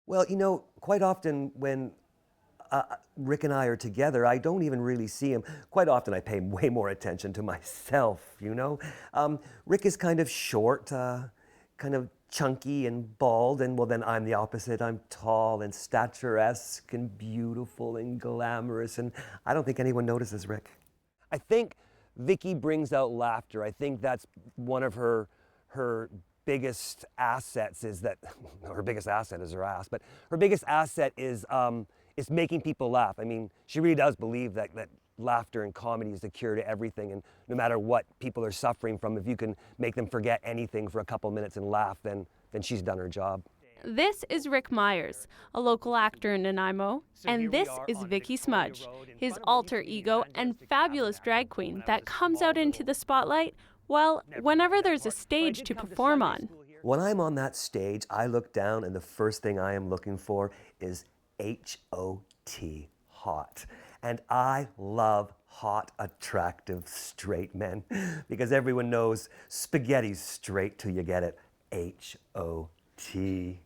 Well, quite often when Rick and I are together, I don't even really see him. Quite often I pay way more attention to myself. Rick is kind of short, kind of chunky and bald, and well, then I'm the opposite. I'm tall and statuesque and beautiful and glamorous, and I don't think anyone notices Rick. I think Vikki brings out laughter. I think that's one of her biggest assets is that, her biggest asset is her ass, but her biggest asset is making people laugh. I mean, she really does believe that laughter and comedy is the cure to everything, and no matter what people are suffering from, if you can make them forget anything for a couple minutes and laugh, then she's done her job. This is Rick Myers, a local actor in Nanaimo, and this is Vikki Smudge, his alter ego and fabulous drag queen that comes out into the spotlight, well, whenever there's a stage to perform on. When I'm on that stage, I look down and the first thing I am looking for is H-O-T, hot. And I love hot, attractive, straight men because everyone knows spaghetti's straight till you get it, H-O-T.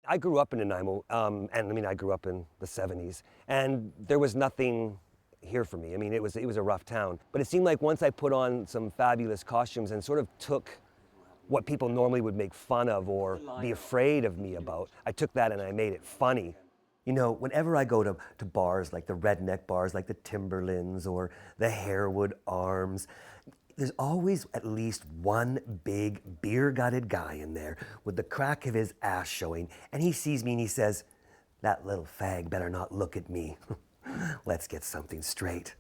I grew up in Nanaimo, and I grew up in the 70s, and there was nothing here for me. I mean, it was a rough town. But it seemed like once I put on some fabulous costumes and sort of took what people normally would make fun of or be afraid of me about, I took that and I made it funny. Whenever I go to bars like the redneck bars, like the Timberlands or the Harewood Arms, there's always at least one big beer-gutted guy in there with the crack of his ass showing, and he sees me and he says, "That little fag better not look at me. Let's get something straight.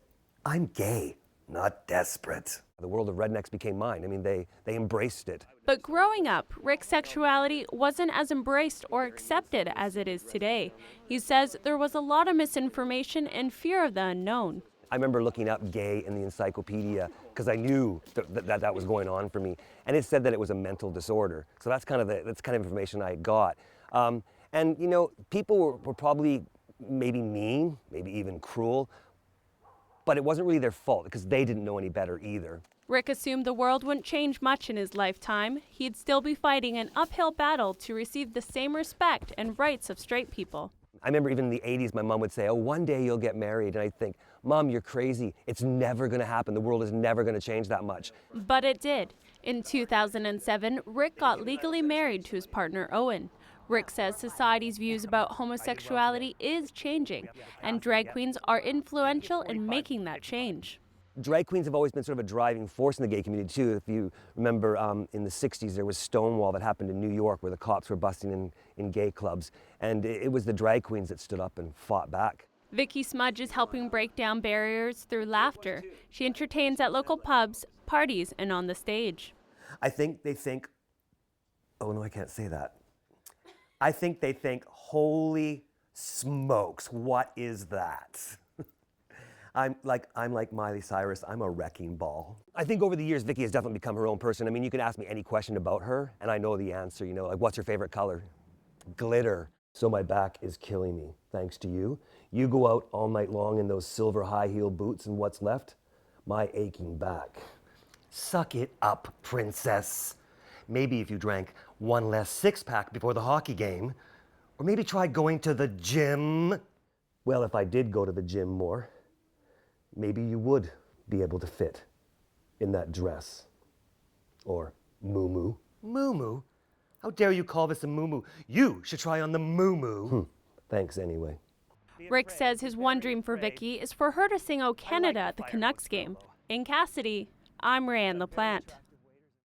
I'm gay, not desperate." The world of rednecks became mine. I mean, they embraced it. But growing up, Rick's sexuality wasn't as embraced or accepted as it is today. He says there was a lot of misinformation and fear of the unknown. I remember looking up gay in the encyclopedia because I knew that was going on for me. And it said that it was a mental disorder. So that's kind of information I got. People were probably maybe mean, maybe even cruel, but it wasn't really their fault because they didn't know any better either. Rick assumed the world wouldn't change much in his lifetime. He'd still be fighting an uphill battle to receive the same respect and rights of straight people. I remember even in the 80s, my mom would say, "Oh, one day you'll get married." And I'd think, "Mom, you're crazy. It's never going to happen. The world is never going to change that much." But it did. In 2007, Rick got legally married to his partner, Owen. Rick says society's views about homosexuality is changing, and drag queens are influential in making that change. Drag queens have always been sort of a driving force in the gay community too. If you remember, in the 60s, there was Stonewall that happened in New York where the cops were busting in gay clubs, and it was the drag queens that stood up and fought back. Vikki Smudge is helping break down barriers through laughter. She entertains at local pubs, parties, and on the stage. I think they think, oh no, I can't say that. I think they think, holy smokes, what is that? I'm like Miley Cyrus, I'm a wrecking ball. I think over the years, Vikki has definitely become her own person. I mean, you can ask me any question about her, and I know the answer, like what's her favorite color? Glitter. So my back is killing me, thanks to you. You go out all night long in those silver high heel boots, and what's left? My aching back. Suck it up, princess. Maybe if you drank one less six-pack before the hockey game, or maybe try going to the gym. Well, if I did go to the gym more, maybe you would be able to fit in that dress. Or moo-moo. Moo-moo? How dare you call this a moo-moo? You should try on the moo-moo. Thanks anyway. Rick says his one dream for Vikki is for her to sing "O Canada" at the Canucks game. In Cassidy, I'm Rae-Anne the Plant.